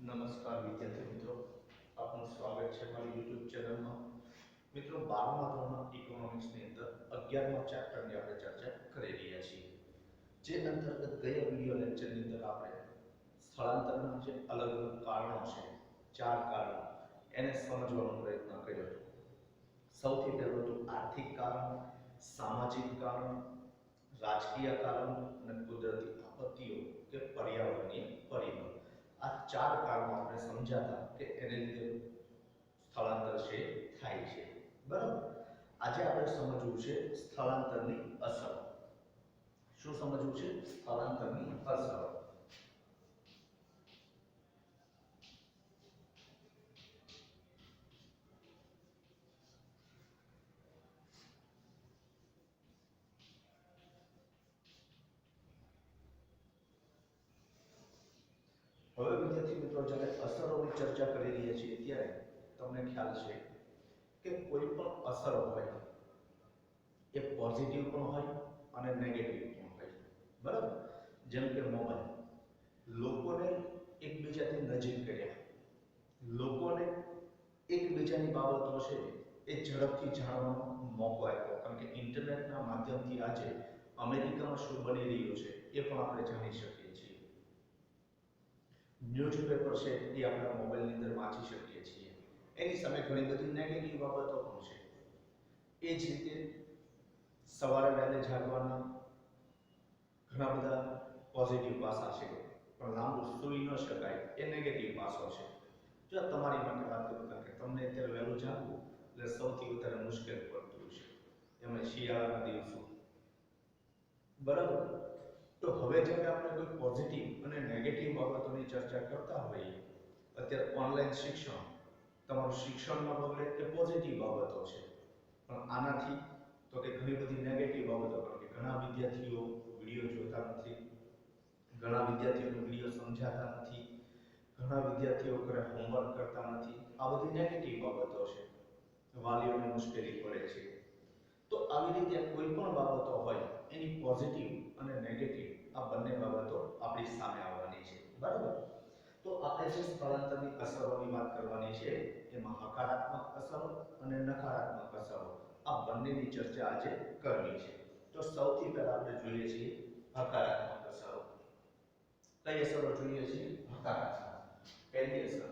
નમસ્કાર વિદ્યાર્થી મિત્રો, આપનું સ્વાગત છે મારી YouTube ચેનલમાં. મિત્રો, 12મા ધોરણના ઇકોનોમિક્સની અંદર 11મા ચેપ્ટરની આપણે ચર્ચા કરી રહ્યા છીએ. જે અંતર્ગત ગયા વિડિયો લેક્ચરની અંદર આપણે સ્થળાંતરના જે અલગ અલગ કારણો છે, 4 કારણો, એને સમજવાનો પ્રયત્ન કર્યો હતો. સૌથી પહેલું તો આર્થિક કારણ, સામાજિક કારણ, રાજકીય કારણ અને કુદરતી આપત્તિઓ કે પર્યાવરણીય પરિબળ. આ 4 કારણો આપણે સમજાતા કે એને લીધે સ્થળાંતર છે થાય છે. બરાબર. આજે આપણે સમજવું છે સ્થળાંતરની અસર. શું સમજવું છે? સ્થળાંતરની અસર. હવે વિદ્યાર્થી મિત્રો, જ્યારે અસરોની ચર્ચા કરી રહ્યા છીએ ત્યારે તમને ખ્યાલ છે કે કોઈ પણ અસર હોય એ પોઝિટિવ પણ હોય અને નેગેટિવ પણ હોય. બરાબર. જેમ કે મોબાઈલ લોકોને એકબીજાથી નજીક કર્યા, લોકોને એકબીજાની બાબતો છે એ ઝડપથી જાણવાનો મોકો આપ્યો. કારણ કે ઇન્ટરનેટના માધ્યમથી આજે અમેરિકામાં શું બની રહ્યું છે એ પણ આપણે જાણી શકીએ છીએ. ન્યૂઝપેપર છે એ આપણા મોબાઈલની અંદર વાંચી શકીએ છીએ. એની સામે ઘણી બધી નેગેટિવ બાબતો પણ છે. એ જ રીતે સવારે વહેલે જાગવાના ઘણા બધા પોઝિટિવ પાસા છે, પણ લાંબુ સૂઈ ન શકાય એ નેગેટિવ પાસો છે. જો તમારી માટે વાત કરું, કારણ કે તમને અત્યારે વહેલું જાગવું એટલે સૌથી વધારે મુશ્કેલ પડતું છે, એમાં શિયાળાના દિવસો. બરાબર. તો હવે જ્યારે આપણે કોઈ પોઝિટિવ અને નેગેટિવ બાબતોની ચર્ચા કરતા હોઈએ, અત્યારે ઓનલાઈન શિક્ષણ, તમારું શિક્ષણ ન બગડે એ પોઝિટિવ બાબતો છે, પણ આનાથી તો કે ઘણી બધી નેગેટિવ બાબતો, કારણ કે ઘણા વિદ્યાર્થીઓ વિડીયો જોતા નથી, ઘણા વિદ્યાર્થીઓને વિડીયો સમજાતા નથી, ઘણા વિદ્યાર્થીઓ ઘરે હોમવર્ક કરતા નથી. આ બધી નેગેટિવ બાબતો છે, વાલીઓને મુશ્કેલી પડે છે. તો આવી રીતે કોઈ પણ બાબતો હોય એની પોઝિટિવ અને નેગેટિવ આ બંને બાબતો આપણી સામે આવવાની છે. બરાબર. તો આપણે જે સ્થળાંતરની અસરોની વાત કરવાની છે એમાં હકારાત્મક અસરો અને નકારાત્મક અસરો આ બંનેની ચર્ચા આજે કરવી છે. તો સૌથી પહેલા આપણે જોઈએ છીએ હકારાત્મક અસરો. કઈ અસરો જોઈએ છીએ? હકારાત્મક. પહેલી અસર,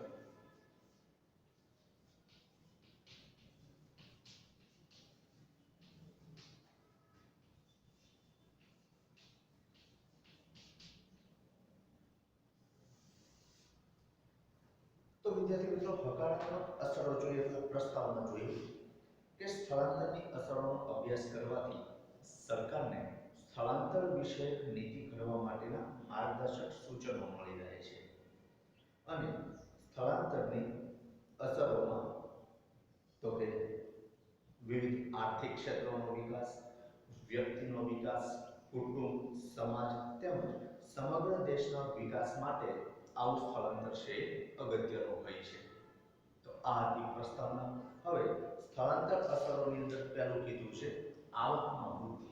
તો વિદ્યાર્થી મિત્રો, હકારાત્મક અસરો જોઈએ તો પ્રસ્તાવના જોઈએ કે સ્થળાંતરની અસરોનો અભ્યાસ કરવાથી સરકારને સ્થળાંતર વિશે નીતિ ઘડવા માટેના માર્ગદર્શક સૂચનો મળી રહે છે અને સ્થળાંતરની અસરોમાં તો કે વિવિધ આર્થિક ક્ષેત્રોનો વિકાસ, વ્યક્તિનો વિકાસ, કુટુંબ, સમાજ તેમજ સમગ્ર દેશના વિકાસ માટે આવું સ્થળાંતર છે અગત્યનું હોય છે. તો આ હતી પ્રસ્તાવના. હવે સ્થળાંતર અસરોની અંદર પહેલું કીધું છે આવકમાં વૃદ્ધિ.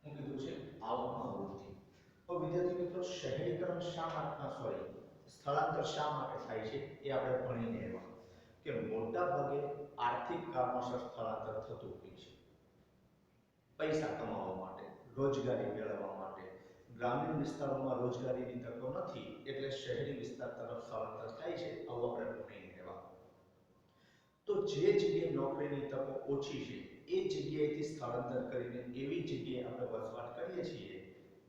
હું કીધું છે આવકમાં વૃદ્ધિ. તો વિદ્યાર્થી મિત્રો, શહેરીકરણ શા માટે સ્થળાંતર શા માટે થાય છે એ આપણે ભણીને એવા કે મોટા ભાગે આર્થિક કારણોસર સ્થળાંતર થતું હોય છે. પૈસા કમાવા માટે, રોજગારી મેળવવા માટે. ગ્રામીણ વિસ્તારોમાં રોજગારીની તકો નથી એટલે શહેરી વિસ્તાર તરફ સ્થળાંતર થાય છે. આવું આપણે ભણીને એવા. તો જે જગ્યાએ નોકરીની તકો ઓછી છે એ જગ્યાએથી સ્થળાંતર કરીને એવી જગ્યાએ આપણે વસવાટ કરીએ છીએ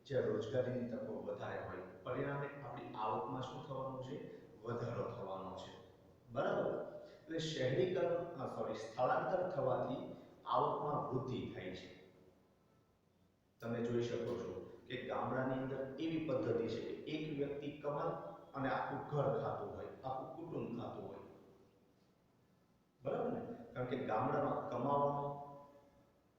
જ્યાં રોજગારીની તકો વધારે હોય. પરિણામે આપણી આવકમાં શું થવાનું છે? વધારો થવાનો છે. બરાબર. એટલે સ્થળાંતર થવાથી આવકમાં વૃદ્ધિ થાય છે. તમે જોઈ શકો છો કે ગામડાની અંદર એવી પદ્ધતિ છે કે એક વ્યક્તિ કમાય અને આખું ઘર ખાતું હોય, આખું કુટુંબ ખાતું હોય. બરાબર ને? કારણ કે ગામડામાં કમાવાનો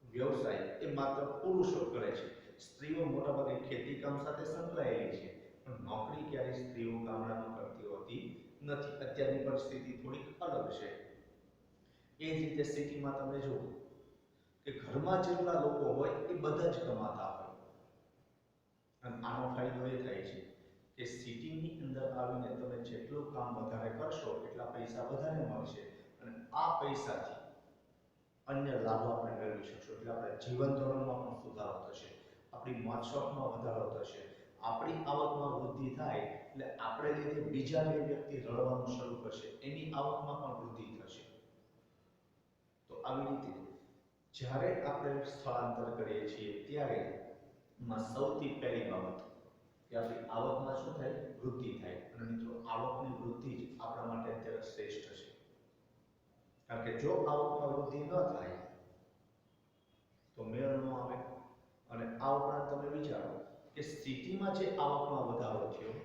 વ્યવસાય એ માત્ર પુરુષો કરે છે. સ્ત્રીઓ મોટાભાગે ખેતી કામ સાથે સંકળાયેલી છે, પણ નોકરી ક્યારેય સ્ત્રીઓ ગામડામાં કરતી હોતી નથી. અત્યારની પરિસ્થિતિ થોડીક અલગ છે. એ જ રીતે સિટીમાં તમે જુઓ કે ઘરમાં જેટલા લોકો હોય એ બધા જ કમાતા હોય. અને આનો ફાયદો એ થાય છે કે સિટીની અંદર આવીને તમે જેટલું કામ વધારે કરશો એટલા પૈસા વધારે મળશે અને આ પૈસાથી અન્ય લાભો આપણે મેળવી શકશું. એટલે આપણા જીવન ધોરણમાં પણ સુધારો થશે, આપણી મોજશોખમાં વધારો થશે, આપણી આવકમાં વૃદ્ધિ થાય એટલે આપણે લીધે બીજા બે વ્યક્તિ રડવાનું શરૂ કરશે, એની આવકમાં પણ વૃદ્ધિ થશે. તો આવી રીતે જ્યારે આપણે સ્થળાંતર કરીએ છીએ ત્યારે સૌથી પહેલી બાબત કે આપણી આવકમાં શું થાય? વૃદ્ધિ થાય. અને મિત્રો, આવકની વૃદ્ધિ જ આપણા માટે અત્યારે શ્રેષ્ઠ છે. કારણ કે જો આવકમાં વૃદ્ધિ ન થાય તો મેળ ન આવે. અને આ ઉપરાંત તમે વિચારો કે સિટીમાં જે આવકમાં વધારો થયો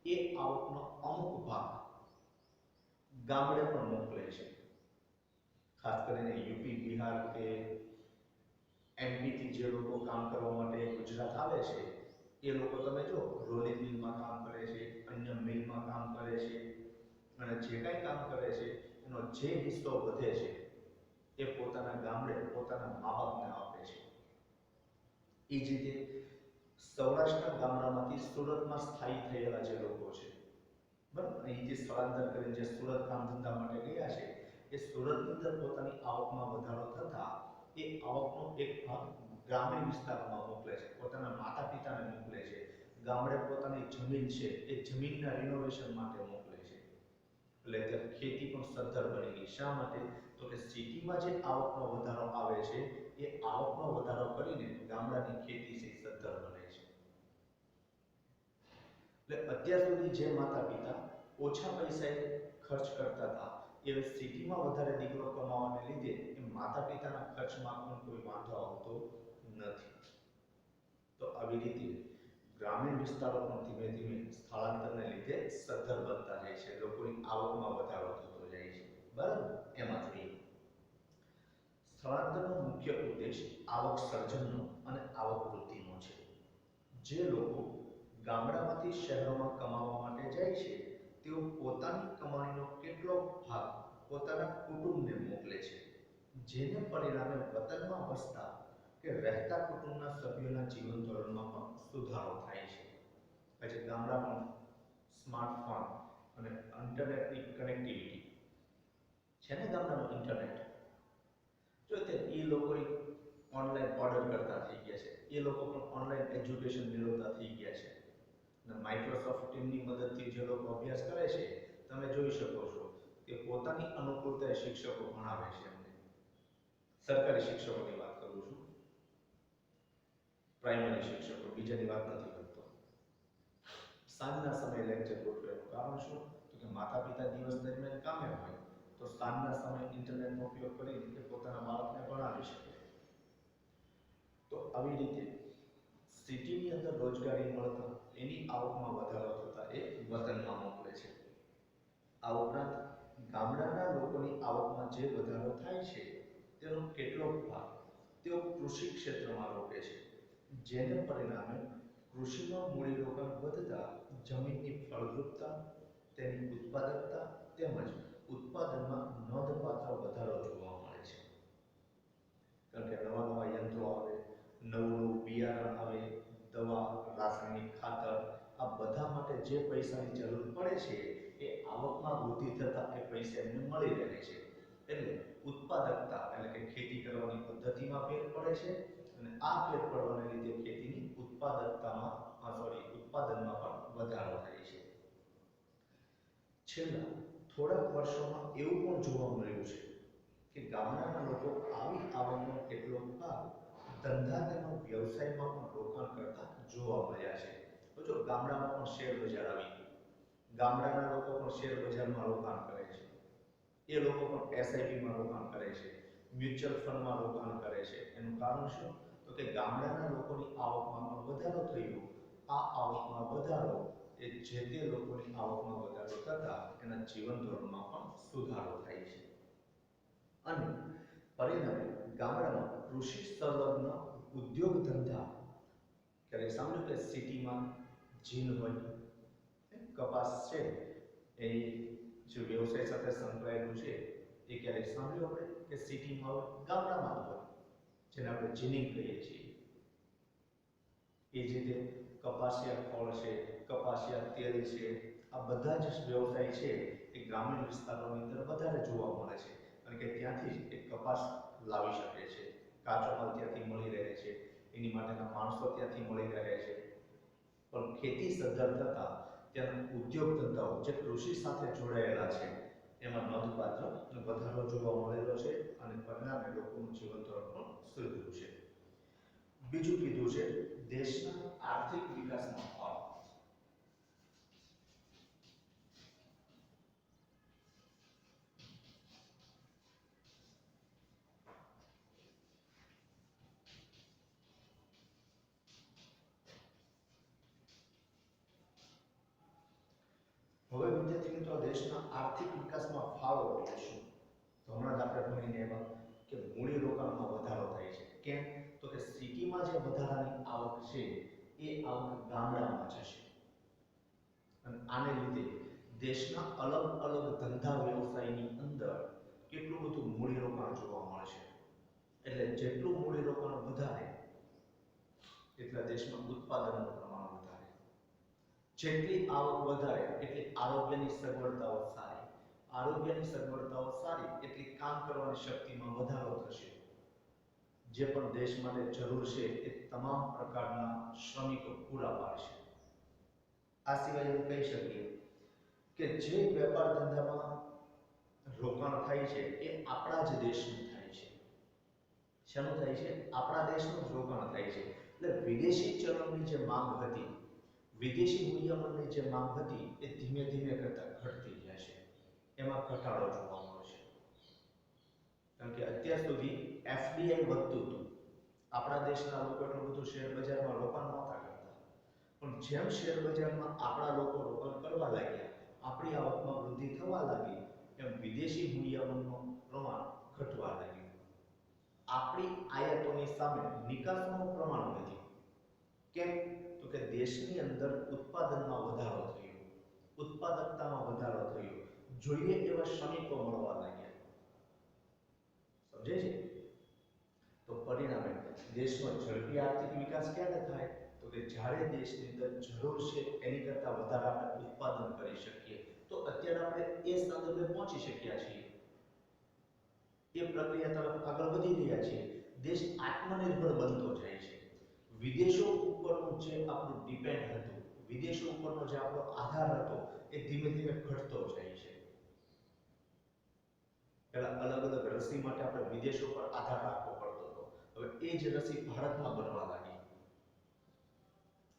એ આવકનો અમુક ભાગ ગામડે પણ મોકલે છે. ખાસ કરીને યુપી, બિહાર કે એમપીથી જે લોકો કામ કરવા માટે ગુજરાત આવે છે એ લોકો તમે જો રોલિંગ મિલમાં કામ કરે છે, અન્ય મિલમાં કામ કરે છે અને જે કાંઈ કામ કરે છે એનો જે હિસ્સો વધે છે એ પોતાના ગામડે પોતાના મા બાપને આપે છે. એ જ રીતે સૌરાષ્ટ્રના ગામડામાંથી સુરતમાં સ્થાયી થયેલા જે લોકો છે, બરાબર, અહીંથી સ્થળાંતર કરીને જે સુરત કામ ધંધા માટે ગયા છે એ સુરતની અંદર પોતાની આવકમાં વધારો થતા એ આવકનો એક ભાગ ગ્રામીણ વિસ્તારમાં મોકલે છે, પોતાના માતા પિતાને મોકલે છે, ગામડે પોતાની જમીન છે એ જમીનના રિનોવેશન માટે મોકલે છે. એટલે અત્યારે ખેતી પણ સદ્ધર બની ગઈ. શા માટે? તો કે સિટીમાં જે આવકનો વધારો આવે છે એ આવકનો વધારો કરીને ગામડાની ખેતી છે સદ્ધર બને છે. એટલે અત્યાર સુધી જે માતા પિતા ઓછા પૈસાએ ખર્ચ કરતા હતા એ સિટીમાં વધારે દીકરો કમાવાને લીધે એ માતા પિતાના ખર્ચમાં પણ કોઈ વાંધો આવતો નથી. તો આવી રીતે ગ્રામીણ વિસ્તારો પણ ધીમે ધીમે સ્થળાંતરને લીધે સદ્ધર બનતા જાય છે, લોકોની આવકમાં વધારો થતો જાય છે. બરાબર, એમાં જોઈએ સ્થળાંતરનો મુખ્ય ઉદ્દેશ આવક સર્જનનો અને આવક વૃદ્ધિનો છે. જે લોકો ગામડામાંથી શહેરોમાં કમાવા માટે જાય છે તેઓ પોતાની કમાણીનો કેટલો ભાગ પોતાના કુટુંબને મોકલે છે, જેને પરિણામે વતનમાં વસતા કે રહેતા કુટુંબના સભ્યોના જીવન ધોરણમાં પણ સુધારો થાય છે. પછી ગામડામાં સ્માર્ટફોન અને ઇન્ટરનેટની કનેક્ટિવિટી છે ને, ગામડામાં ઇન્ટરનેટ જો તે એ લોકો ઓનલાઈન ઓર્ડર કરતા થઈ ગયા છે, એ લોકો પણ ઓનલાઈન એજ્યુકેશન મેળવતા થઈ ગયા છે. અને માઇક્રોસોફ્ટ ટીમની મદદથી જે લોકો અભ્યાસ કરે છે તમે જોઈ શકો છો કે પોતાની અનુકૂળતાએ શિક્ષકો ભણાવે છે. એમને સરકારી શિક્ષકોની વાત કરું છું, પ્રાઇમરી શિક્ષકો, બીજાની વાત નથી કરતો. સાંજના સમયે લેક્ચર ગોઠવેલું. કારણ શું? તો કે માતા પિતા દિવસ દરમિયાન કામે હોય તો સાંજના સમયે ઇન્ટરનેટનો ઉપયોગ કરીને પોતાના બાળકને ભણાવી શકે. તો આવી રીતે સિટીની અંદર રોજગારી મળતા એની આવકમાં વધારો થતા એ વતનમાં મોકલે છે. આ ઉપરાંત ગામડાના લોકોની આવકમાં જે વધારો થાય છે તેનો કેટલોક ભાગ તેઓ કૃષિ ક્ષેત્રમાં રોકે છે, જેને પરિણામે કૃષિમાં મૂડીરોકાણ વધતા જમીનની ફળદ્રુપતા, તેની ઉત્પાદકતા તેમજ ઉત્પાદનમાં નોંધપાત્ર વધારો જોવા મળે છે. કારણ કે નવા નવા યંત્રો આવે, નવું બિયારણ આવે, દવા, રાસાયણિક ખાતર, આ બધા માટે જે પૈસાની જરૂર પડે છે એ આવકમાં વૃદ્ધિ થતાં એ પૈસા એમને મળી રહે છે. એટલે ઉત્પાદકતા એટલે કે ખેતી કરવાની પદ્ધતિમાં ફેર પડે છે અને આ ફેર પડવાને લીધે ખેતીની ઉત્પાદનમાં પણ વધારો થાય છે. છેલ્લા થોડાક વર્ષોમાં એવું પણ જોવા મળ્યું છે કે ગામડાના લોકો આવી આવકનો કેટલો ભાગ ધંધા તેમજ વ્યવસાયમાં પણ રોકાણ કરતા જોવા મળ્યા છે. તો જો ગામડામાં પણ શેર બજાર આવી ગયું, ગામડાના લોકો પણ શેર બજારમાં રોકાણ કરે છે, એ લોકો પણ એસઆઈપીમાં રોકાણ કરે છે, મ્યુચ્યુઅલ ફંડમાં રોકાણ કરે છે. એનું કારણ શું? તો કે ગામડાના લોકોની આવકમાં પણ વધારો થયો. આ આવકમાં વધારો એ જે તે લોકોની આવકમાં વધારો થતા એના જીવન ધોરણમાં પણ સુધારો થાય છે. અને પરિણામે ગામડામાં કૃષિ સંલગ્ન ઉદ્યોગ ધંધા, ક્યારેક સાંભળ્યું કે સિટીમાં જીન હોય, કપાસ છે એ જે વ્યવસાય સાથે સંકળાયેલું છે એ ક્યારેક સાંભળ્યું આપણે કે સિટીમાં હોય, ગામડામાં હોય. જેને આપણે જીનિંગ કહીએ છીએ, એ જ રીતે કપાસિયા ફળ છે, કપાસિયા તેલ છે, આ બધા જ વ્યવસાય છે એ ગ્રામીણ વિસ્તારોની અંદર વધારે જોવા મળે છે, કારણ કે ત્યાંથી જ એ કપાસ લાવી શકે છે, કાચો માલ ત્યાંથી મળી રહે છે, એની માટેના માણસો ત્યાંથી મળી રહે છે. પણ ખેતી સદ્ધર થતા ત્યાંના ઉદ્યોગ ધંધાઓ જે કૃષિ સાથે જોડાયેલા છે એમાં નોંધપાત્ર વધારો જોવા મળેલો છે અને પરિણામે લોકોનું જીવન ધોરણ પણ સુધર્યું છે. બીજું કીધું છે દેશના આર્થિક વિકાસમાં ફાળો. હવે વિદ્યાર્થી મિત્રો દેશના આર્થિક વિકાસમાં ફાળો એટલે શું? તો હમણાં જ આપણે ભણીને એમાં કે મૂડી રોકાણમાં વધારો થાય છે. કેમ? તો કે સિટીમાં જે વધારાની આવક છે એ આવક ગામડામાં જશે અને આને લીધે દેશના અલગ અલગ ધંધા વ્યવસાયની અંદર કેટલું બધું મૂડી રોકાણ જોવા મળશે. એટલે જેટલું મૂડી રોકાણ વધારે એટલા દેશમાં ઉત્પાદનનું પ્રમાણ વધારે, જેટલી આવક વધારે એટલી આરોગ્યની સગવડતાઓ સારી, આરોગ્યની સગવડતાઓ સારી એટલી કામ કરવાની શક્તિમાં વધારો થશે. જે પણ દેશ માટે જરૂર છે એ તમામ પ્રકારના શ્રમિકો પૂરા પાડશે. આ સિવાય એવું કહી શકીએ કે જે વેપાર ધંધામાં રોકાણ થાય છે એ આપણા જ દેશનું થાય છે. શેનું થાય છે? આપણા દેશનું જ રોકાણ થાય છે. એટલે વિદેશી ચલણની જે માંગ હતી, વિદેશી મૂલ્યમની જે માંગ હતી એ ધીમે ધીમે કરતા ઘટતી જશે, એમાં ઘટાડો જોવા મળશે. કારણ કે અત્યાર સુધી એફડીઆઈ વધતું હતું, આપણા દેશના લોકો એટલું બધું શેર બજારમાં રોકાણ નહોતા કરતા, પણ જેમ શેર બજારમાં આપણા લોકો રોકાણ કરવા લાગ્યા, આપણી આવકમાં વૃદ્ધિ થવા લાગી, એમ વિદેશી મૂલ્યમનનું પ્રમાણ ઘટવા લાગ્યું. આપણી આયાતોની સામે નિકાસનું પ્રમાણ વધ્યું. કેમ? તો કે દેશની અંદર ઉત્પાદનમાં વધારો થયો, ઉત્પાદકતામાં વધારો થયો, જોઈએ એવા શ્રમિકો મળવા લાગ્યા. સમજે છે? તો પરિણામે દેશનો ઝડપી આર્થિક વિકાસ ક્યારે થાય? તો કે જ્યારે દેશની અંદર જરૂર છે એની કરતાં વધારે આપણે ઉત્પાદન કરી શકીએ. તો અત્યારે આપણે એ સંદર્ભે પહોંચી શક્યા છીએ, એ પ્રક્રિયા તરફ આગળ વધી રહ્યા છીએ. દેશ આત્મનિર્ભર બનતો જાય છે. વિદેશો ઉપરનું જે આપણું ડિપેન્ડ હતું, વિદેશો ઉપરનો જે આપણો આધાર હતો એ ધીમે ધીમે ઘટતો જાય છે. પહેલા અલગ અલગ રસી માટે આપણે વિદેશો પર આધાર રાખવો પડતો હતો, હવે એ જ રસી ભારતમાં બનવા લાગી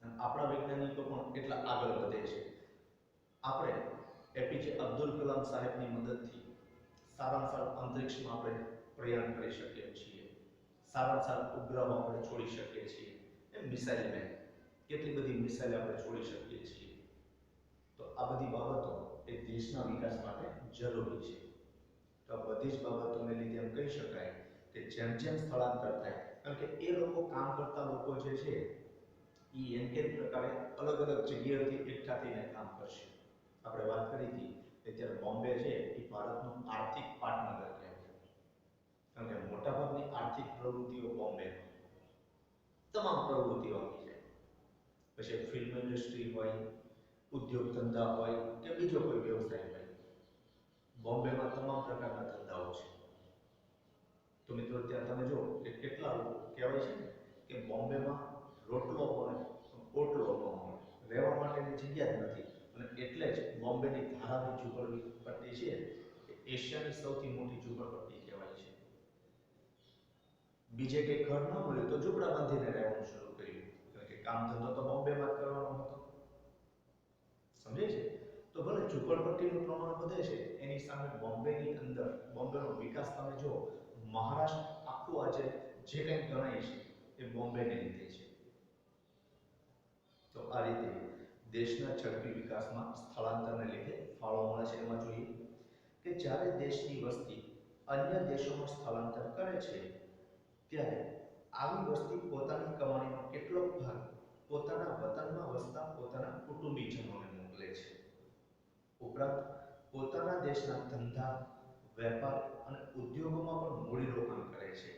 અને આપણા વૈજ્ઞાનિકો પણ એટલા આગળ વધે છે. આપણે એપીજે અબ્દુલ કલામ સાહેબની મદદથી સારામાં સારા અંતરિક્ષમાં આપણે પ્રયાણ કરી શકીએ છીએ, સારામાં સારા ઉપગ્રહો આપણે છોડી શકીએ છીએ. એમ મિસાઇલ મેન કેટલી બધી મિસાઇલ આપણે છોડી શકીએ છીએ. તો આ બધી બાબતો એ દેશના વિકાસ માટે જરૂરી છે. તો આ બધી જ બાબતોને લીધે એમ કહી શકાય કે જેમ જેમ સ્થળાંતર થાય, કારણ કે એ લોકો કામ કરતા લોકો જે છે એ એમ કે પ્રકારે અલગ અલગ જગ્યાએથી એકઠા થઈને કામ કરશે. આપણે વાત કરી હતી કે અત્યારે બોમ્બે છે એ ભારતનું આર્થિક પાટનગર કહેવાય, કારણ કે મોટાભાગની આર્થિક પ્રવૃત્તિઓ બોમ્બેમાં, તમામ પ્રવૃત્તિઓ આવી જાય. પછી ફિલ્મ ઇન્ડસ્ટ્રી હોય, ઉદ્યોગ ધંધા હોય કે બીજો કોઈ વ્યવસાય હોય, બોમ્બેમાં તમામ પ્રકારના ધંધાઓ છે. તો મિત્રો ત્યાં તમે જો કે કેટલા લોકો કહેવાય છે ને કે બોમ્બેમાં રોટલો મળે પોટલો ન મળે, રહેવા માટેની જગ્યા જ નથી. અને એટલે જ બોમ્બેની ધારાવી ઝૂંપડપટ્ટી છે એ એશિયાની સૌથી મોટી ઝૂંપડપટ્ટી કહેવાય છે. બીજે કંઈ ઘર ન મળ્યું તો ઝૂંપડા બાંધીને રહેવાનું શરૂ કર્યું, કારણ કે કામ ધંધો તો બોમ્બેમાં જ કરવાનો હતો. સમજે છે? તો ભલે ઝૂંપડપટ્ટીનું પ્રમાણ વધે છે, એની સામે બોમ્બેની અંદર બોમ્બેનો વિકાસ તમે જો, મહારાષ્ટ્ર આખું આજે જે કંઈ ગણાય છે એ બોમ્બેને લીધે છે. તો આ રીતે દેશના ઝડપી વિકાસમાં સ્થળાંતરને લીધે ફાળો મળે છે. એમાં જોઈએ કે જ્યારે દેશની વસ્તી અન્ય દેશોમાં સ્થળાંતર કરે છે ત્યારે આવી વસ્તી પોતાની કમાણીનો કેટલો ભાગ પોતાના વતનમાં વસતા પોતાના કુટુંબીજનોને મોકલે છે. ઉપરાંત પોતાના દેશના ધંધા, વેપાર અને ઉદ્યોગોમાં પણ મૂડીરોકાણ કરે છે,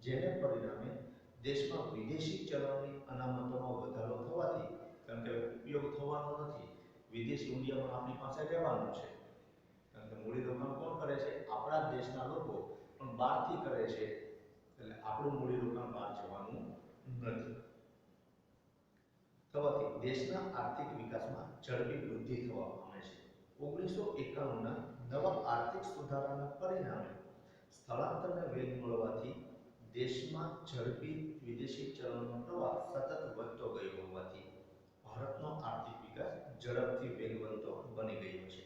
જેને પરિણામે દેશમાં વિદેશી ચલણની અનામતોનો વધારો થવાથી, કારણ કે ઉપયોગ થવાનો નથી, વિદેશી મૂલ્યમાં આપણી પાસે રહેવાનું છે, કારણ કે મૂડીરોકાણ કોણ કરે છે? આપણા દેશના લોકો, પણ બહારથી કરે છે, એટલે આપણું મૂડીરોકાણ બહાર જવાનું નથી. થવાથી દેશના આર્થિક વિકાસમાં ઝડપી વૃદ્ધિ થવા પામે છે. 1991ના નવા આર્થિક સુધારાના પરિણામે સ્થળાંતરને વેગ મળવાથી દેશમાં ઝડપી વિદેશી ચલણનો પ્રવાહ સતત વધતો ગયો હોવાથી ભારતનો આર્થિક વિકાસ ઝડપથી વેગવંતો બની ગયો છે.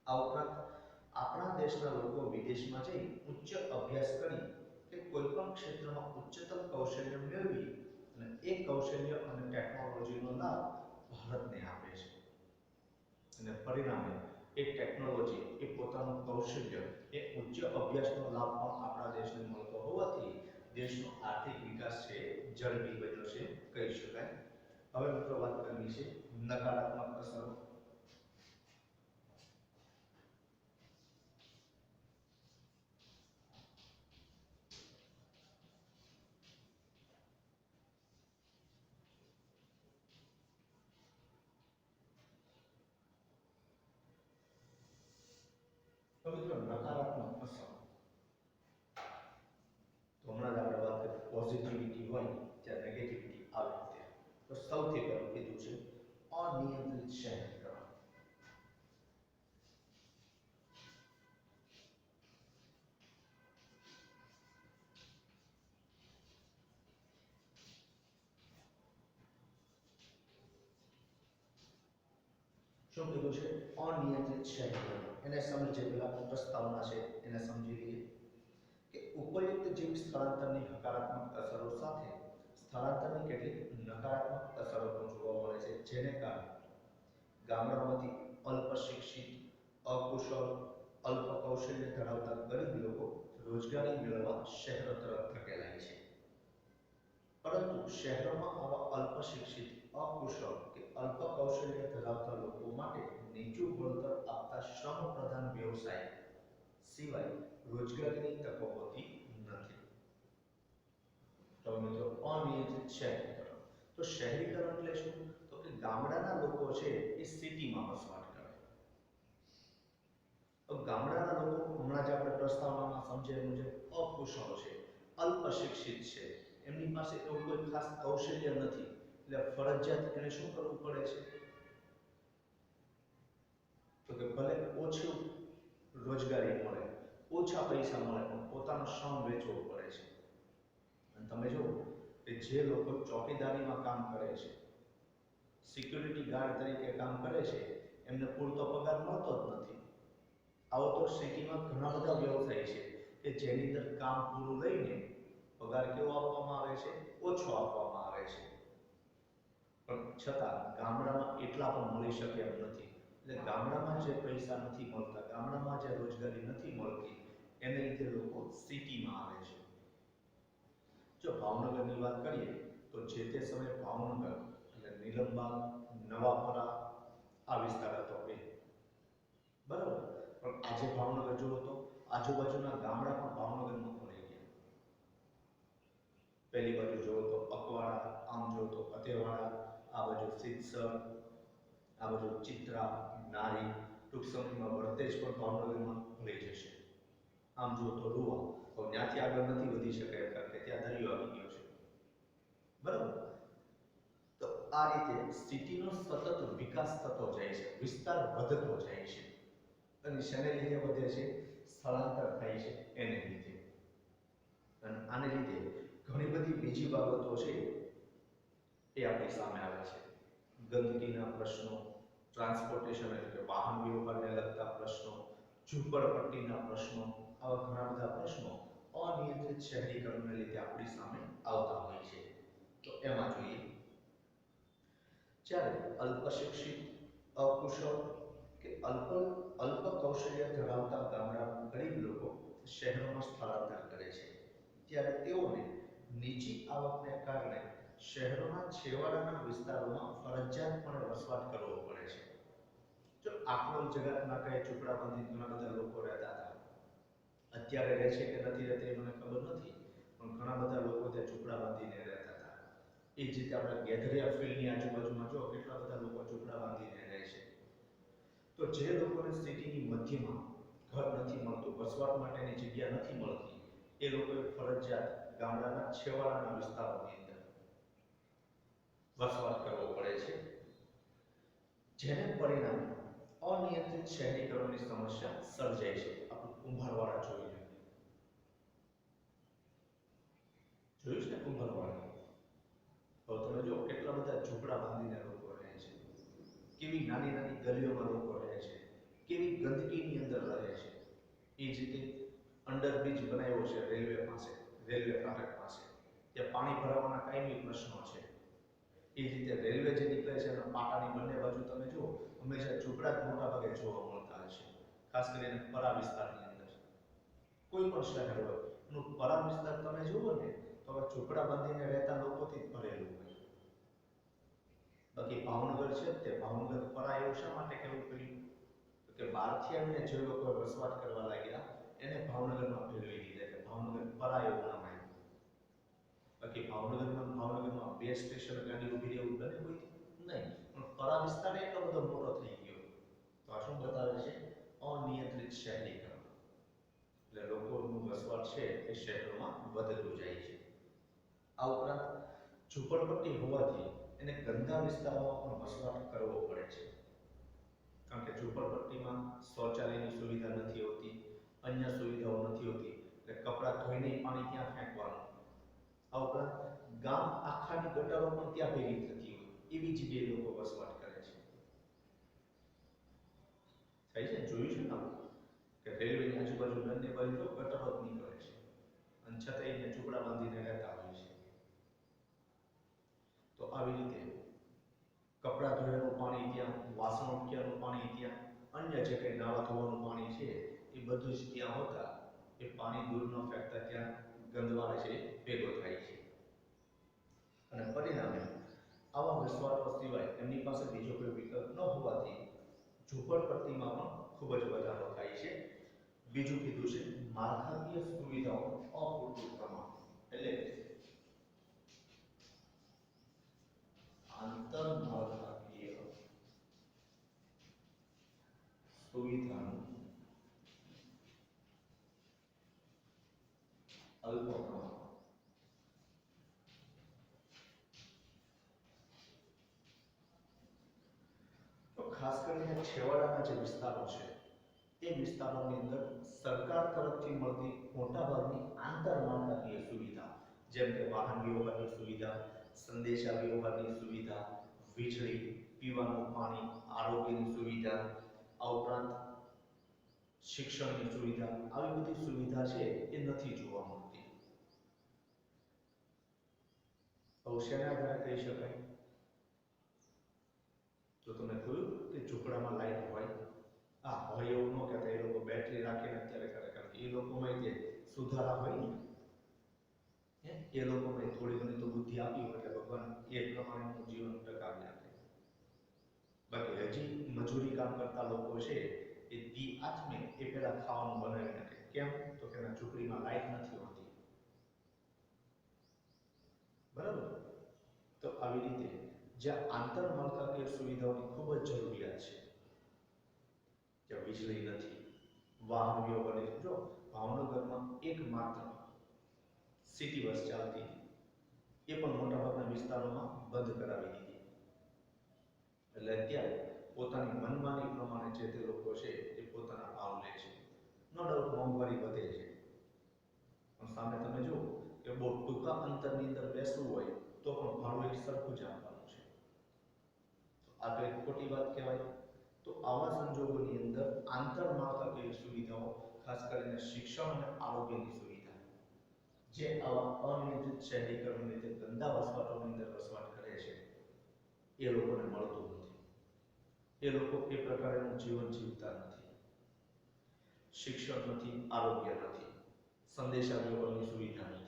આ ઉપરાંત આપણા દેશના લોકો વિદેશમાં જઈ ઉચ્ચ અભ્યાસ કરી કે કોઈ પણ ક્ષેત્રમાં ઉચ્ચતમ કૌશલ્ય મેળવી અને એ કૌશલ્ય અને ટેકનોલોજીનો લાભ ભારતને આપે છે. અને પરિણામે એ ટેકનોલોજી, એ પોતાનું કૌશલ્ય, એ ઉચ્ચ અભ્યાસનો લાભ પણ આપણા દેશને મળતો હોવાથી દેશનો આર્થિક વિકાસ છે ઝડપી બન્યો છે કહી શકાય. હવે મિત્રો વાત કરવી છે નકારાત્મક અસરો. તો મિત્રો નકારાત્મક અસર, તો હમણાં જ આપણે વાત કરી પોઝિટિવિટી હોય ત્યાં નેગેટિવિટી આવે છે. તો સૌથી પહેલું કીધું છે અનિયંત્રિત શહેરીકરણ. શું કીધું છે? અનિયંત્રિત શહેરીકરણ. એને સમજીએ, પેલા પ્રસ્તાવના છે એને સમજી લઈએ કે ઉપયુક્ત જીવ સ્થળાંતરની હકારાત્મક અસરો સાથે સ્થળાંતરની કેટલીક નકારાત્મક અસરો પણ જોવા મળે છે, જેને કારણે ગામડામાંથી અલ્પ શિક્ષિત, અકુશળ, અલ્પ કૌશલ્ય ધરાવતા ગરીબ લોકો રોજગારી મેળવવા શહેરો તરફ ધકેલાય છે. પરંતુ શહેરોમાં આવા અલ્પ શિક્ષિત, અકુશળ કે અલ્પ કૌશલ્ય ધરાવતા લોકો માટે નીચું વળતર આપતા શ્રમ પ્રધાન વ્યવસાય સિવાય રોજગારીની તકો હોતી નથી. તો મિત્રો અનિયંત્રિત શહેરીકરણ. તો શહેરીકરણ એટલે શું? તો કે ગામડાના લોકો છે એ સિટીમાં વસવાટ કરે. તો ગામડાના લોકો, હમણાં જ આપણે પ્રસ્તાવનામાં સમજ્યા મુજબ, અકુશળ છે, અલ્પ શિક્ષિત છે, એમની પાસે એવું કોઈ ખાસ કૌશલ્ય નથી, એટલે ફરજિયાત એને શું કરવું પડે છે? તો કે ભલે ઓછું રોજગારી મળે, ઓછા પૈસા મળે, પણ પોતાનો શ્રમ વેચવો પડે છે. અને તમે જુઓ કે જે લોકો ચોકીદારીમાં કામ કરે છે, સિક્યુરિટી ગાર્ડ તરીકે કામ કરે છે, એમને પૂરતો પગાર મળતો જ નથી. આવો તો સિટીમાં ઘણા બધા વ્યવસાય છે કે જેની અંદર કામ પૂરું લઈને પગાર કેવો આપવામાં આવે છે? ઓછો આપવામાં આવે છે. પણ છતાં ગામડામાં એટલા પણ મળી શકે એમ નથી. એટલે ગામડામાં જે પૈસા નથી મળતા, ગામડામાં જે રોજગારી નથી મળતી, એને લીધે લોકો સિટીમાં આવે છે. જો ભાવનગરની વાત કરીએ તો જે તે સમયે ભાવનગર એટલે નીલમબાગ, નવાપરા આ વિસ્તાર હતો એ, બરાબર. પણ આજે ભાવનગર જુઓ તો આજુબાજુના ગામડા પણ ભાવનગરમાં ભળી ગયા. પહેલી બાજુ જુઓ તો અકવાડા, આમ જુઓ તો અતેવાડા, આ બાજુ સિદ્સર, આ બાજુ ચિત્રા, નારી, ટૂંક સમયમાં વરતેજ પણ ભાવનગરમાં ભળી જશે. આમ જુઓ તો રૂવા, તો ત્યાંથી આગળ નથી વધી શકાય કારણ કે ત્યાં દરિયો આવી ગયો છે, બરાબર. તો આ રીતે સિટીનો સતત વિકાસ થતો જાય છે, વિસ્તાર વધતો જાય છે. અને શેને લીધે વધે છે? સ્થળાંતર થાય છે એને લીધે. અને આને લીધે ઘણી બધી બીજી બાબતો છે એ આપણી સામે આવે છે. ગંદકીના પ્રશ્નો, ટ્રાન્સપોર્ટેશન એટલે કે વાહન વ્યવહારને લગતા પ્રશ્નો, ઝૂંપડપટ્ટીના પ્રશ્નો, આવા ઘણા બધા પ્રશ્નો અનિયંત્રિત શહેરીકરણને લીધે આપણી સામે આવતા હોય છે. તો એમાં જોઈએ, જ્યારે અલ્પ શિક્ષિત, અકુશળ કે અલ્પ કૌશલ્ય ધરાવતા ગામડાના ગરીબ લોકો શહેરોમાં સ્થળાંતર કરે છે, ત્યારે તેઓને નીચી આવકને કારણે શહેરોના છેવાડાના વિસ્તારોમાં ફરજિયાતપણે વસવાટ કરવો પડે છે. જો આખો જગતના કઈ ઝૂંપડાબંધી ઘણા બધા લોકો રહેતા હતા, અત્યારે રહે છે કે નથી રહેતા એ મને ખબર નથી, પણ બાંધીને રહેતા હતા. એ જ રીતે આપણા ગેધરિયા ફિલ્ડની આજુબાજુમાં જો કેટલા બધા લોકો ઝૂંપડા બાંધીને રહે છે. તો જે લોકોને સિટીની મધ્યમાં ઘર નથી મળતું, વસવાટ માટેની જગ્યા નથી મળતી, એ લોકોએ ફરજિયાત ગામડાના છેવાડાના વિસ્તારોની અંદર વસવાટ કરવો પડે છે, જેને પરિણામે અનિયંત્રિત શહેરીકરણની સમસ્યા સર્જાય છે. આપણું કુંભારવાડા જોયું છે કુંભારવાડા. હવે તમે જો કેટલા બધા ઝૂંપડા બાંધીને લોકો રહે છે, કેવી નાની નાની ગલીઓમાં લોકો રહે છે, કેવી ગંદકીની અંદર રહે છે. એ જ રીતે અંડરબ્રિજ બનાવ્યો છે રેલવે પાસે, રેલવે ફાટક પાસે, ત્યાં પાણી ભરાવાના કાયમી પ્રશ્નો છે. એ જ રીતે રેલવે જે નીકળે છે એના પાટાની બંને બાજુ તમે જુઓ, હંમેશા ઝૂંપડા જ મોટા ભાગે જોવા મળતા હોય છે, ખાસ કરીને પરા વિસ્તારની અંદર. કોઈ પણ શહેર હોય એનું પરા વિસ્તાર તમે જુઓ ને તો હવે ઝૂંપડા બાંધીને રહેતા લોકોથી જ ભરેલું હોય. બાકી ભાવનગર છે તે ભાવનગર પરા એવું શા માટે કહેવું પડ્યું? તો કે બહારથી આવીને જે લોકો વસવાટ કરવા લાગ્યા એને ભાવનગરમાં ફેરવી દીધા, કે ભાવનગર પરા એવું નામ આવ્યું. બાકી ભાવનગરમાં બે સ્ટેશન ગાડી ઊભી રહેવું બને કોઈ નહીં, પણ પરા વિસ્તાર એટલો બધો મોટો થઈ ગયો. તો આ શું બતાવે છે? અનિયંત્રિત શહેરીકરણ. એટલે લોકોનું વસવાટ છે એ શહેરોમાં વધતું જાય છે. આ ઉપરાંત ઝૂંપડપટ્ટી હોવાથી એને ગંદા વિસ્તારોમાં પણ વસવાટ કરવો પડે છે, કારણ કે ઝૂંપડપટ્ટીમાં શૌચાલયની સુવિધા નથી હોતી, અન્ય સુવિધાઓ નથી હોતી, એટલે કપડાં ધોઈને પાણી ત્યાં ફેંકવાનું. આ ઉપરાંત ગામ આખાની ગટરો પણ ત્યાં ભેગી થતી હોય એવી જગ્યાએ લોકો વસવાટ કરે છે. થાય છે, જોયું છે ને કે રેલવેની આજુબાજુ બંને બાજુ ગટરો જ નીકળે છે અને છતાં એને ઝૂંપડા બાંધીને રહેતા હોય છે. તો આવી રીતે કપડાં ધોયાનું પાણી ત્યાં, વાસણ ઉટક્યાનું પાણી ત્યાં, અન્ય જે કંઈ નાવા ધોવાનું પાણી છે એ બધું જ ત્યાં હોતા એ પાણી દૂર ન ફેંકતા ત્યાં ગંદવાડ છે ભેગો થાય છે. અને પરિણામે આવા વસવાટો સિવાય એમની પાસે બીજો કોઈ વિકલ્પ ન હોવાથી ઝૂંપડપટ્ટીમાં પણ ખૂબ જ વધારો થાય છે. બીજું કીધું છે માળખાકીય સુવિધાઓ અપૂરતું પ્રમાણ, એટલે આંતરમાળખાકીય સુવિધાનું અલ્પ પ્રમાણ. તો ખાસ કરીને છેવાડાના જે વિસ્તારો છે એ વિસ્તારોની અંદર સરકાર તરફથી મળતી મોટાભાગની આંતરમાળખાકીય સુવિધા, જેમ કે વાહન વ્યવહારની સુવિધા, સંદેશા વ્યવહારની સુવિધા, વીજળી, પીવાનું પાણી, આરોગ્યની સુવિધા, આ ઉપરાંત શિક્ષણની સુવિધા, આવી બધી સુવિધા છે એ નથી જોવા મળતી. શેના આધારે કહી શકાય? તો તમે જોયું કે ઝૂંપડામાં લાઈટ હોય, હોય એવું ન કહેતા, એ લોકો બેટરી રાખીને અત્યારે કરે, કારણ કે એ લોકોમાં જે સુધારા હોય ને એ લોકોમાં થોડી ઘણી તો બુદ્ધિ આપી હોય એટલે ભગવાન એ પ્રમાણેનું જીવન ટકાવી આપે. બાકી હજી મજૂરી કામ કરતા લોકો છે એ દી આથમે એ પેલા ખાવાનું બનાવી નાખે. કેમ? તો કે ઝૂંપડીમાં લાઈટ નથી હોતી. બરાબર? તો આવી રીતે જ્યાં આંતરમાળખાકીય સુવિધાઓની ખૂબ જ જરૂરિયાત છે, જ્યાં વીજળી નથી, વાહન વ્યવહારની, જો ભાવનગરમાં એકમાત્ર સિટી બસ ચાલતી હતી, એ પણ મોટાભાગના વિસ્તારોમાં બંધ કરાવી દીધી. એટલે અત્યારે પોતાની મનમાની પ્રમાણે જે તે લોકો છે એ પોતાના ભાવ લે છે. નો ડાઉટ મોંઘવારી વધે છે, પણ સામે તમે જુઓ કે બહુ ટૂંકા અંતરની અંદર બેસવું હોય તો પણ ભાડું એક સરખું જ આપવાનું છે. આ તો એક ખોટી વાત કહેવાય. તો આવા સંજોગોની અંદર આંતરમાળખાકીય સુવિધાઓ, ખાસ કરીને શિક્ષણ અને આરોગ્યની સુવિધા, જે આવા અનિયંત્રિત શહેરીકરણની રીતે ગંદા વસવાટોની અંદર વસવાટ કરે છે એ લોકોને મળતું નથી. એ લોકો એ પ્રકારનું જીવન જીવતા નથી. શિક્ષણ નથી, આરોગ્ય નથી, સંદેશા વ્યવહારની સુવિધા નથી.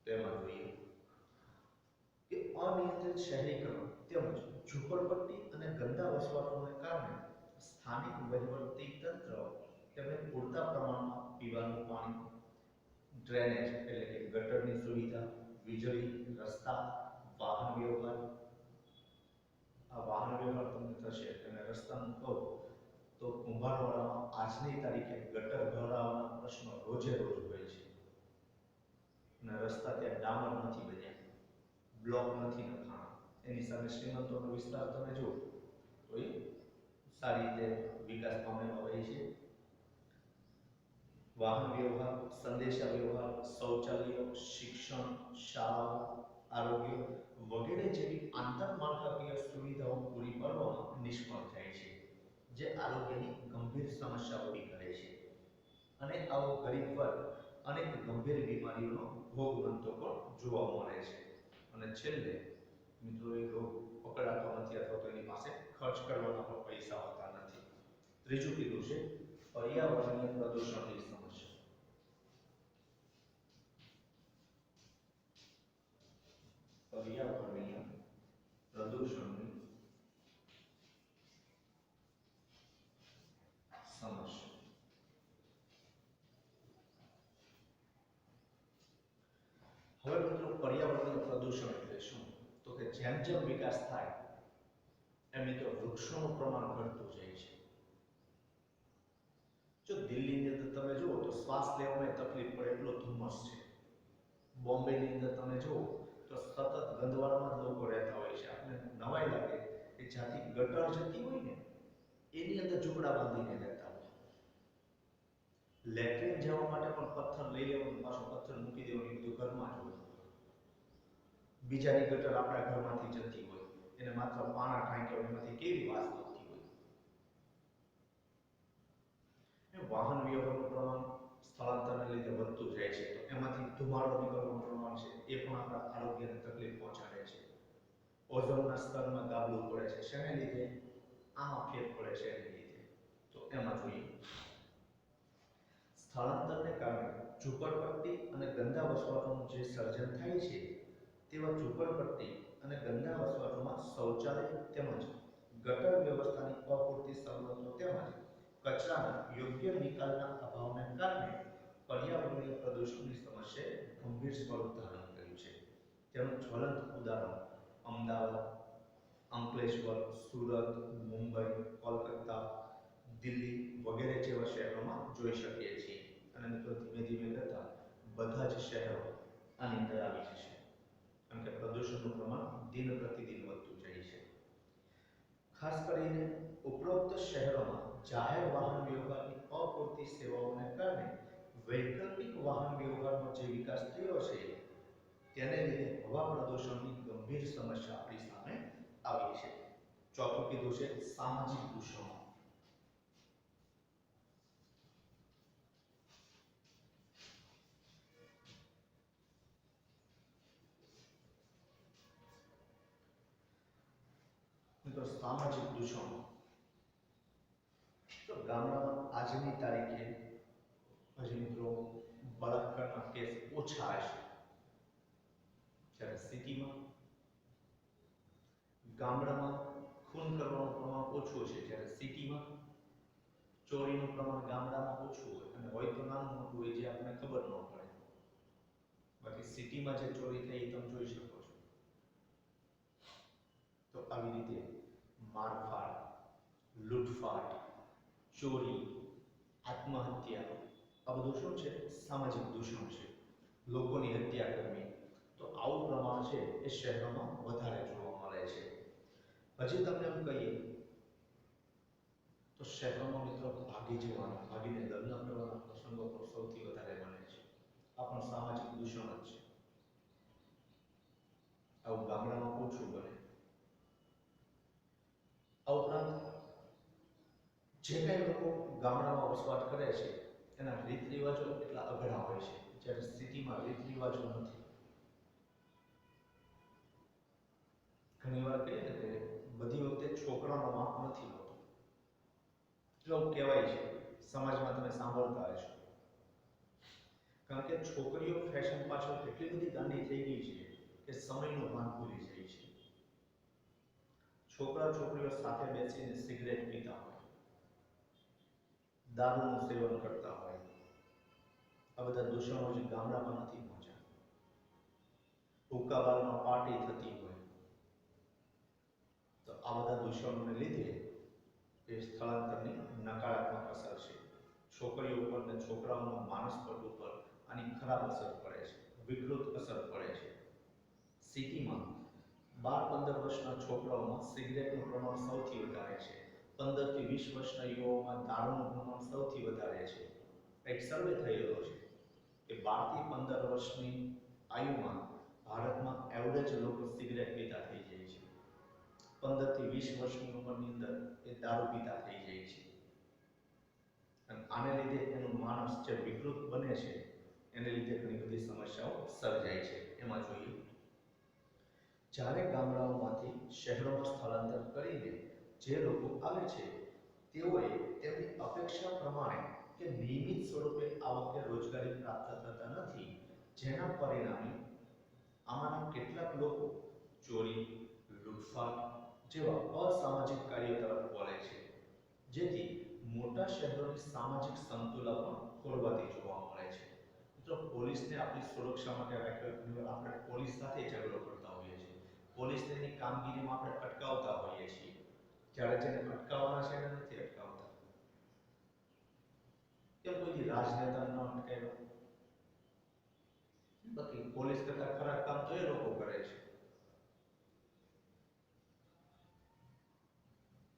તેમાં જોઈએ કે અનિયંત્રિત શહેરીકરણ તેમજ ઝૂંપડપટ્ટી અને ગંદા વસવાટોને કારણે સ્થાનિક વહીવટી તંત્ર તેમને પૂરતા પ્રમાણમાં પીવાનું પાણી, ડ્રેનેજ એટલે કે ગટરની સુવિધા, વીજળી, રસ્તા, વાહન વ્યવહાર. આ વાહન વ્યવહાર તમને થશે અને રસ્તાનું કહું તો કુંભારવાડામાં આજની તારીખે ગટર ભરાવાના પ્રશ્નો રોજે રોજ હોય છે અને રસ્તા ત્યાં ડામર નથી બન્યા, બ્લોક નથી નખાણા. એની સામે શ્રીમંતોનો વિસ્તાર તમે જુઓ તો એ સારી રીતે વિકાસ પામેલો હોય છે. વાહન વ્યવહાર, સંદેશા વ્યવહાર, શૌચાલય, શિક્ષણ, શાળાઓ, આરોગ્ય વગેરે જેવી આંતરમાળખાકીય સુવિધાઓ પૂરી પાડવામાં નિષ્ફળ જાય છે, જે આરોગ્યની ગંભીર સમસ્યા ઊભી કરે છે અને આવો ગરીબ વર્ગ અનેક ગંભીર બીમારીઓનો ભોગ બનતો પણ જોવા મળે છે. અને છેલ્લે મિત્રો એ રોગ પકડાતો નથી અથવા તો એની પાસે ખર્ચ કરવાના પણ પૈસા હોતા નથી. ત્રીજું કીધું છે પર્યાવરણીય પ્રદૂષણની સમસ્યા. પર્યાવરણીય પ્રદૂષણની સમસ્યા. હવે મિત્રો પર્યાવરણીય પ્રદૂષણ એટલે શું? તો કે જેમ જેમ વિકાસ થાય એમ મિત્રો વૃક્ષોનું પ્રમાણ ઘટતું જાય છે. જો દિલ્હીની અંદર તમે જુઓ તો શ્વાસ લેવામાં તકલીફ પડે એટલો ધુમ્મસ છે. બોમ્બેની અંદર તમે જુઓ તો સતત ગંદવાડામાં જ લોકો રહેતા હોય છે. આપણે નવાઈ લાગે કે જ્યાંથી ગટર જતી હોય ને એની અંદર ઝૂંપડા બાંધીને રહેતા હોય. લેટ્રિન જવા માટે પણ પથ્થર લઈ લેવાનું, પાછો પથ્થર મૂકી દેવાનું, બધું ઘરમાં જ હોય. બીજાની ગટર આપણા ઘરમાંથી જતી હોય, એને માત્ર પાણા ઢાંક્યા હોય, એમાંથી કેવી વાસ આવતી હોય. વાહન વ્યવહારનું પ્રમાણ સ્થળાંતરને લીધે વધતું જાય છે, તો એમાંથી ધુમાડો નીકળવાનું પ્રમાણ છે એ પણ આપણા આરોગ્યને તકલીફ પહોંચાડે છે. ઓઝોનના સ્તરમાં ગાબડું પડે છે, શેને લીધે? આમાં ફેર પડે છે એને લીધે. તો એમાં જોઈએ સ્થળાંતરને કારણે ઝૂંપડપટ્ટી અને ગંદા વસવાટોનું જે સર્જન થાય છે, તેવા ઝૂંપડપટ્ટી અને ગંદા વસવાટોમાં શૌચાલય તેમજ ગટર વ્યવસ્થાની અપૂરતી સવલતો તેમજ કચરાના યોગ્ય નિકાલના અભાવને કારણે પર્યાવરણીય પ્રદૂષણની સમસ્યાએ ગંભીર સ્વરૂપ ધારણ કર્યું છે. તેનું જ્વલંત ઉદાહરણ અમદાવાદ, અંકલેશ્વર, સુરત, મુંબઈ, કોલકાતા, દિલ્હી વગેરે જેવા શહેરોમાં જોઈ શકીએ છીએ. અને મિત્રો ધીમે ધીમે કરતા બધા જ શહેરો આની અંદર આવી જશે, કારણ કે પ્રદૂષણનું પ્રમાણ દિન પ્રતિદિન વધતું જાય છે. ખાસ કરીને ઉપરોક્ત શહેરોમાં જાહેર વાહન વ્યવહારની અપૂરતી સેવાઓને કારણે વૈકલ્પિક વાહન વ્યવહારનો જે વિકાસ થયો છે તેને લીધે હવા પ્રદૂષણની ગંભીર સમસ્યા આપણી સામે આવી છે. ચોથું કીધું છે સામાજિક દૂષણો. મિત્રો સામાજિક દૂષણો તો ગામડામાં આજની તારીખે હજી મિત્રો બળાત્કારના કેસ ઓછા હશે, જ્યારે સિટીમાં ગામડામાં ખૂન કરવાનું પ્રમાણ ઓછું છે, જ્યારે સિટીમાં ચોરીનું પ્રમાણ ગામડામાં ઓછું હોય, અને હોય તો નાનું મોટું હોય જે આપણને ખબર ન પડે. બાકી સિટીમાં જે ચોરી થઈ એ તમે જોઈ શકો છો. તો આવી રીતે મારફાડ, લૂંટફાટ, ચોરી, આત્મહત્યા આ બધું શું છે? સામાજિક દૂષણ છે. લોકોની હત્યા કરવી, તો આવું પ્રમાણ છે એ શહેરોમાં વધારે જોવા મળે છે. હજી તમને એમ કહીએ તો શહેરોમાં મિત્રો ભાગી જવાના, ભાગીને લગ્ન કરવાના પ્રસંગો પણ સૌથી વધારે બને છે. આ પણ સામાજિક દૂષણ જ છે. આવું ગામડામાં ઓછું બને. આ ઉપરાંત જે કાંઈ લોકો ગામડામાં વસવાટ કરે છે એના રીત રિવાજો એટલા અઘરા હોય છે, જ્યારે સિટીમાં રીત રિવાજો નથી. ઘણી વાર કહીએ ને કે બધી વખતે છોકરાનો માપ નથી હોતો, એવું કહેવાય છે, સમાજમાં તમે સાંભળતા હશો. કારણ કે છોકરીઓ ફેશન પાછળ એટલી બધી ગાંડી થઈ ગઈ છે કે સમયનું ભાન ભૂલી જાય છે. છોકરા છોકરીઓ સાથે બેસીને સિગરેટ પીતા હોય, દારૂનું સેવન કરતા હોય. આ બધા દૂષણો જે ગામડામાં નથી પહોંચ્યા. હુક્કાબારમાં પાર્ટી થતી હોય તો આ બધા દૂષણોને લીધે એ સ્થળાંતરની નકારાત્મક અસર છે. છોકરીઓ ઉપર અને છોકરાઓના માનસપટ ઉપર આની ખરાબ અસર પડે છે, વિકૃત અસર પડે છે. સિટીમાં 12-15 વર્ષના છોકરાઓમાં સિગરેટનું પ્રમાણ સૌથી વધારે છે. 15 થી 20 વર્ષના યુવાઓમાં દારૂનું પ્રમાણ સૌથી વધારે છે. એક સર્વે થયેલો છે કે 12 થી 15 વર્ષની આયુમાં ભારતમાં એવરેજ લોકો સિગરેટ પીતા થઈ જાય છે. 15 થી 20 વર્ષની ઉંમરની અંદર એ દારૂ પીતા થઈ જાય છે. અને આને લીધે એનું માનસ જે વિકૃત બને છે એને લીધે ઘણી બધી સમસ્યાઓ સર્જાય છે. એમાં જોઈએ જ્યારે ગામડાઓમાંથી શહેરોમાં સ્થળાંતર કરીને જે લોકો આવે છે તેઓએ તેમની અપેક્ષા પ્રમાણે કે નિયમિત સ્વરૂપે આવક કે રોજગારી પ્રાપ્ત થતા નથી, જેના પરિણામે આમાંના કેટલાક લોકો ચોરી, લૂંટફાટ જેવા અસામાજિક કાર્યો તરફ વળે છે, જેથી મોટા શહેરોની સામાજિક સંતુલન પણ ખોરવાતી જોવા મળે છે. મિત્રો, પોલીસને આપણી સુરક્ષા માટે રાખ્યો, આપણે પોલીસ સાથે ઝઘડો કરતા હોઈએ છીએ, પોલીસની કામગીરીમાં આપણે અટકાવતા હોઈએ છીએ, જ્યારે જેને અટકાવવાના છે એને નથી અટકાવતા. કેમ કોઈ રાજનેતા ન અટકાવ્યા? બાકી પોલીસ કરતા ખરાબ કામ તો એ લોકો કરે છે.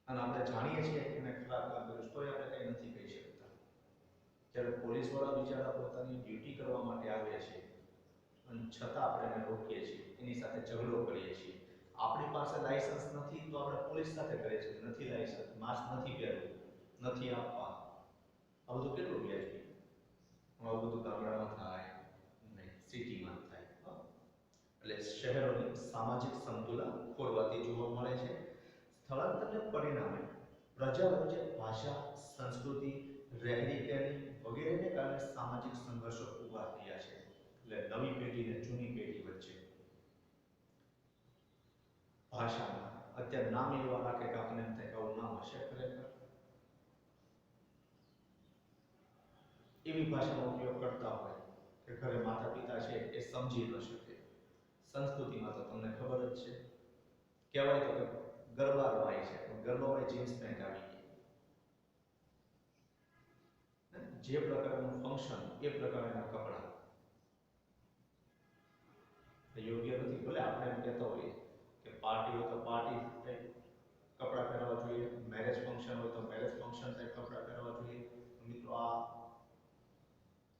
અને આપણે જાણીએ છીએ કે એને ખરાબ કામ કર્યું તો આપણે કંઈ નથી કહી શકતા. જ્યારે પોલીસવાળા બિચારા પોતાની ડ્યુટી કરવા માટે આવે છે અને છતાં આપણે એને રોકીએ છીએ, એની સાથે ઝઘડો કરીએ છીએ. આપણી પાસે લાયસન્સ નથી તો આપણે પોલીસ સાથે કરીએ છીએ, નથી લાયસન્સ, માસ્ક નથી પહેરવું, નથી આપવા. આ બધું કેટલું વ્યાજબી? આવું બધું ગામડામાં થાય નહીં, સિટીમાં થાય. એટલે શહેરોની સામાજિક સંતુલન ખોરવાતી જોવા મળે છે. સ્થળાંતરને પરિણામે પ્રજા વચ્ચે ભાષા, સંસ્કૃતિ, રહેણીકરણી વગેરેને કારણે સામાજિક સંઘર્ષો ઊભા થયા છે. એટલે નવી પેઢી અને જૂની પેઢી વચ્ચે ભાષામાં અત્યારે નામ એવા રાખે કે આપણને એમ થાય કે આવું નામ હશે ખરેખર, એવી ભાષાનો ઉપયોગ કરતા હોય કે ઘરે માતા પિતા છે એ સમજી ન શકે. સંસ્કૃતિમાં તો તમને ખબર જ છે, કહેવાય તો કે ગરબા રમાય છે, ગરબામાં જીન્સ પેન્ટ આવી ગઈ. જે પ્રકારનું ફંક્શન એ પ્રકારના કપડા યોગ્ય નથી. ભલે આપણે એમ કહેતા હોઈએ કે પાર્ટી હોય તો પાર્ટી ટાઈપ કપડાં પહેરવા જોઈએ, મેરેજ ફંક્શન હોય તો મેરેજ ફંક્શન ટાઈપ કપડાં પહેરવા જોઈએ. મિત્રો,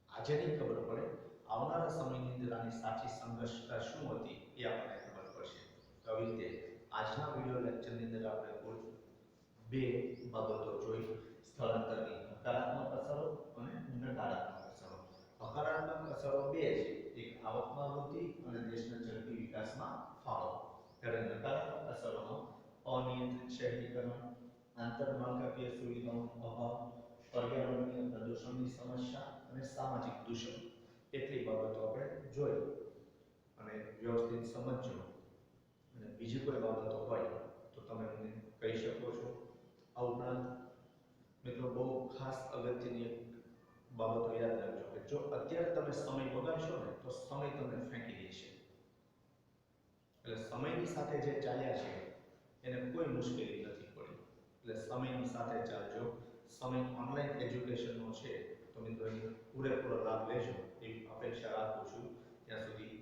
આજે નહીં ખબર પડે, આવનારા સમયની અંદર આની સાચી સંઘર્ષતા શું હતી એ આપણને ખબર પડશે. તો આવી રીતે આજના વિડીયો લેક્ચરની અંદર આપણે કુલ 2 બાબતો જોઈ: સ્થળાંતરની હકારાત્મક અસરો અને નકારાત્મક અસરો. હકારાત્મક અસરો 2 છે, એક આવકમાં વૃદ્ધિ અને દેશના ઝડપી વિકાસમાં ફાળો. જ્યારે નકારાત્મક અસરોમાં અનિયંત્રિત શહેરીકરણ, આંતરમાળખાકીય સુવિધાઓનો અભાવ, પર્યાવરણીય પ્રદૂષણની સમસ્યા અને સામાજિક દૂષણ. એટલી બાબતો આપણે જોઈ અને વ્યવસ્થિત સમજજો. અને બીજી કોઈ બાબતો હોય તો તમે મને કહી શકો છો. આ ઉપરાંત મિત્રો, બહુ ખાસ અગત્યની એક બાબતો યાદ રાખજો કે જો અત્યારે તમે સમય બગાડશો ને તો સમય તમને ફેંકી દેશે. એટલે સમયની સાથે જે ચાલ્યા છે એને કોઈ મુશ્કેલી નથી પડી. એટલે સમયની સાથે ચાલજો. સમય ઓનલાઈન એજ્યુકેશનનો છે તો મિત્રો એનો પૂરેપૂરો લાભ લેજો એવી અપેક્ષા રાખું છું. ત્યાં સુધી